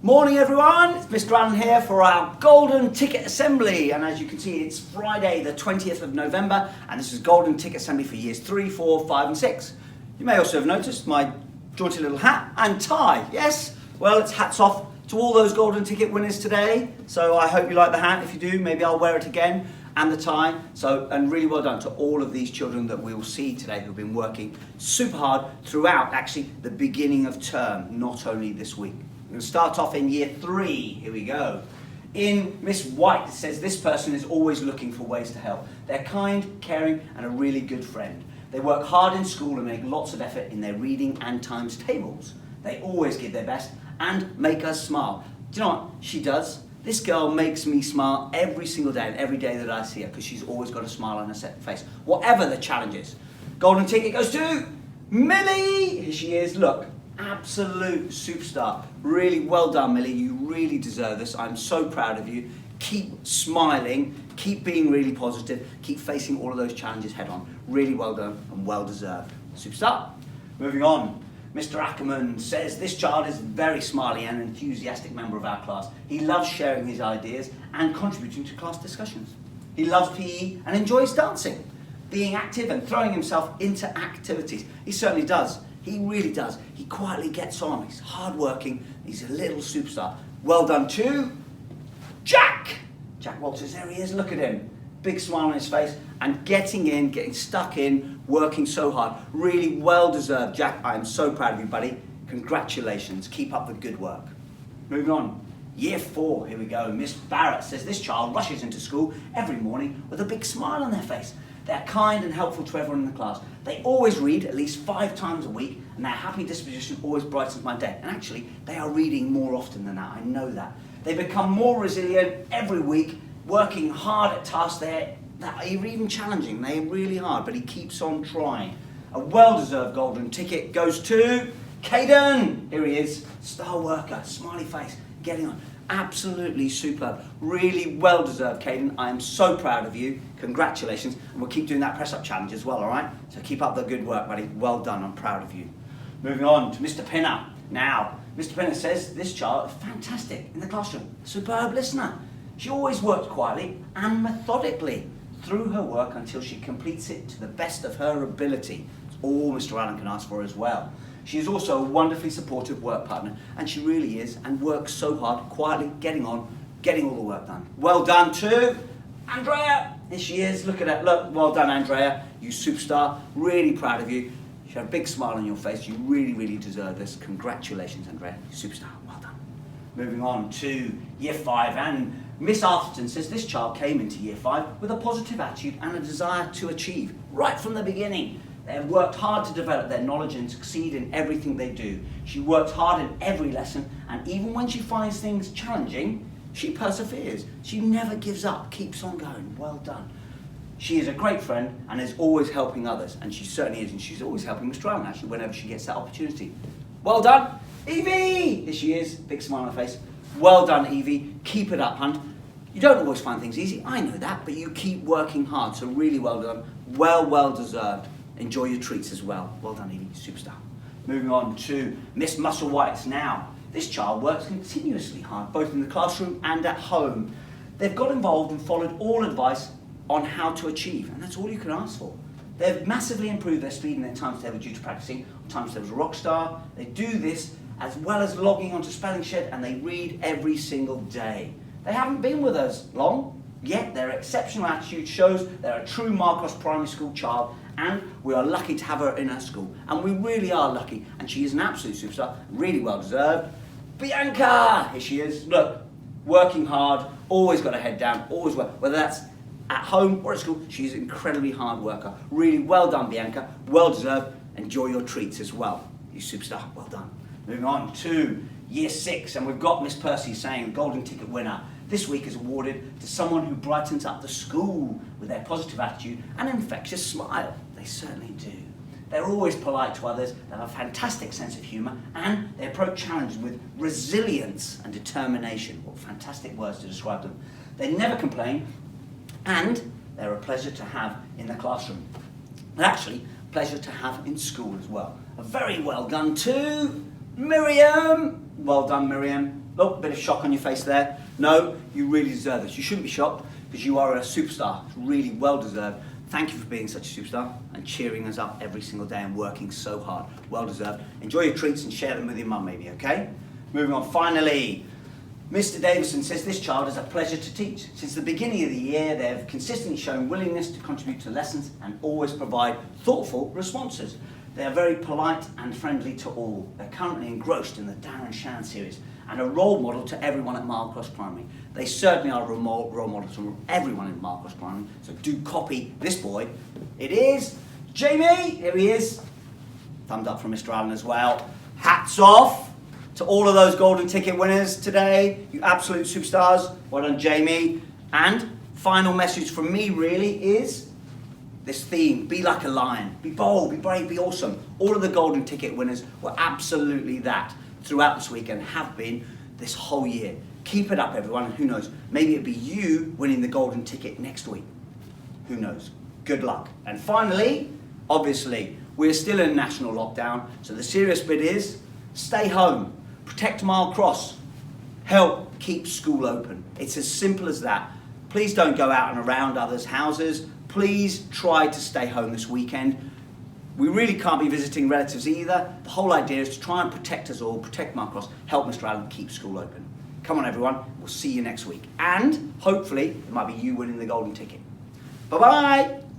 Morning everyone, it's Mr. Allen here for our Golden Ticket Assembly, and as you can see it's Friday the 20th of November and this is Golden Ticket Assembly for years 3, 4, 5 and 6. You may also have noticed my jaunty little hat and tie, yes? Well, it's hats off to all those Golden Ticket winners today, so I hope you like the hat. If you do, maybe I'll wear it again, and the tie. And really well done to all of these children that we'll see today who've been working super hard throughout actually the beginning of term, not only this week. We're going to start off in year 3. Here we go. In Miss White, it says this person is always looking for ways to help. They're kind, caring, and a really good friend. They work hard in school and make lots of effort in their reading and times tables. They always give their best and make us smile. Do you know what she does? This girl makes me smile every single day and every day that I see her because she's always got a smile on her face, whatever the challenge is. Golden Ticket goes to Millie. Here she is, look. Absolute superstar. Really well done, Millie. You really deserve this. I'm so proud of you. Keep smiling, keep being really positive, keep facing all of those challenges head on. Really well done and well deserved. Superstar. Moving on. Mr. Ackerman says this child is very smiley and enthusiastic member of our class. He loves sharing his ideas and contributing to class discussions. He loves PE and enjoys dancing, being active and throwing himself into activities. He certainly does. He really does. He quietly gets on. He's hardworking. He's a little superstar. Well done to Jack. Jack Walters, there he is. Look at him. Big smile on his face and getting stuck in, working so hard. Really well deserved, Jack. I am so proud of you, buddy. Congratulations. Keep up the good work. Moving on. Year 4, here we go. Miss Barrett says this child rushes into school every morning with a big smile on their face. They're kind and helpful to everyone in the class. They always read at least 5 times a week, and their happy disposition always brightens my day. And actually, they are reading more often than that, I know that. They become more resilient every week, working hard at tasks that are even challenging. They're really hard, but he keeps on trying. A well-deserved Golden Ticket goes to Caden. Here he is, star worker, smiley face, getting on. Absolutely superb. Really well deserved, Caden. I am so proud of you. Congratulations. And we'll keep doing that press up challenge as well, all right? So keep up the good work, buddy. Well done. I'm proud of you. Moving on to Mr. Pinner. Now, Mr. Pinner says this child is fantastic in the classroom. Superb listener. She always works quietly and methodically through her work until she completes it to the best of her ability. It's all Mr. Allen can ask for as well. She is also a wonderfully supportive work partner, and she really is, and works so hard, quietly getting on, getting all the work done. Well done to Andrea. Here she is, look at that, look, well done Andrea, you superstar, really proud of you. You have a big smile on your face, you really, really deserve this. Congratulations Andrea, you superstar, well done. Moving on to year 5, and Miss Arthurton says this child came into year 5 with a positive attitude and a desire to achieve, right from the beginning. They have worked hard to develop their knowledge and succeed in everything they do. She works hard in every lesson, and even when she finds things challenging, she perseveres. She never gives up, keeps on going. Well done. She is a great friend and is always helping others, and she certainly is, and she's always helping Mr. Allen actually whenever she gets that opportunity. Well done, Evie! Here she is, big smile on her face. Well done, Evie. Keep it up, Hunt. You don't always find things easy, I know that, but you keep working hard, so really well done. Well deserved. Enjoy your treats as well. Well done, Evie, superstar. Moving on to Miss Musselwhite now. This child works continuously hard, both in the classroom and at home. They've got involved and followed all advice on how to achieve, and that's all you can ask for. They've massively improved their speed and their times table due to practicing Times Tables Rock Star. They do this as well as logging onto Spelling Shed, and they read every single day. They haven't been with us long, yet their exceptional attitude shows they're a true Marcos Primary School child, and we are lucky to have her in our school. And we really are lucky, and she is an absolute superstar, really well deserved. Bianca! Here she is, look, working hard, always got her head down, always work, whether that's at home or at school, she's an incredibly hard worker. Really well done, Bianca, well deserved. Enjoy your treats as well. You superstar, well done. Moving on to year 6, and we've got Miss Percy saying Golden Ticket winner. This week is awarded to someone who brightens up the school with their positive attitude and infectious smile. They certainly do. They're always polite to others, they have a fantastic sense of humour, and they approach challenges with resilience and determination. What fantastic words to describe them. They never complain, and they're a pleasure to have in the classroom. And actually, pleasure to have in school as well. A very well done to Miriam. Well done, Miriam. Look, bit of shock on your face there. No, you really deserve this. You shouldn't be shocked because you are a superstar. It's really well deserved. Thank you for being such a superstar and cheering us up every single day and working so hard. Well deserved. Enjoy your treats and share them with your mum maybe, okay? Moving on, finally. Mr. Davison says this child is a pleasure to teach. Since the beginning of the year, they have consistently shown willingness to contribute to lessons and always provide thoughtful responses. They are very polite and friendly to all. They're currently engrossed in the Darren Shan series and a role model to everyone at Marlcross Primary. They certainly are a role model to everyone in Marlcross Primary, so do copy this boy. It is Jamie, here he is. Thumbs up from Mr. Allen as well. Hats off to all of those golden ticket winners today, you absolute superstars. Well done, Jamie. And final message from me really is this theme, be like a lion, be bold, be brave, be awesome. All of the golden ticket winners were absolutely that throughout this week and have been this whole year. Keep it up, everyone, and who knows, maybe it'll be you winning the golden ticket next week. Who knows? Good luck. And finally, obviously, we're still in national lockdown, so the serious bit is stay home, protect Marlcross, help keep school open. It's as simple as that. Please don't go out and around others' houses. Please try to stay home this weekend. We really can't be visiting relatives either. The whole idea is to try and protect us all, protect Marlcross, help Mr. Allen keep school open. Come on, everyone. We'll see you next week. And hopefully, it might be you winning the golden ticket. Bye-bye.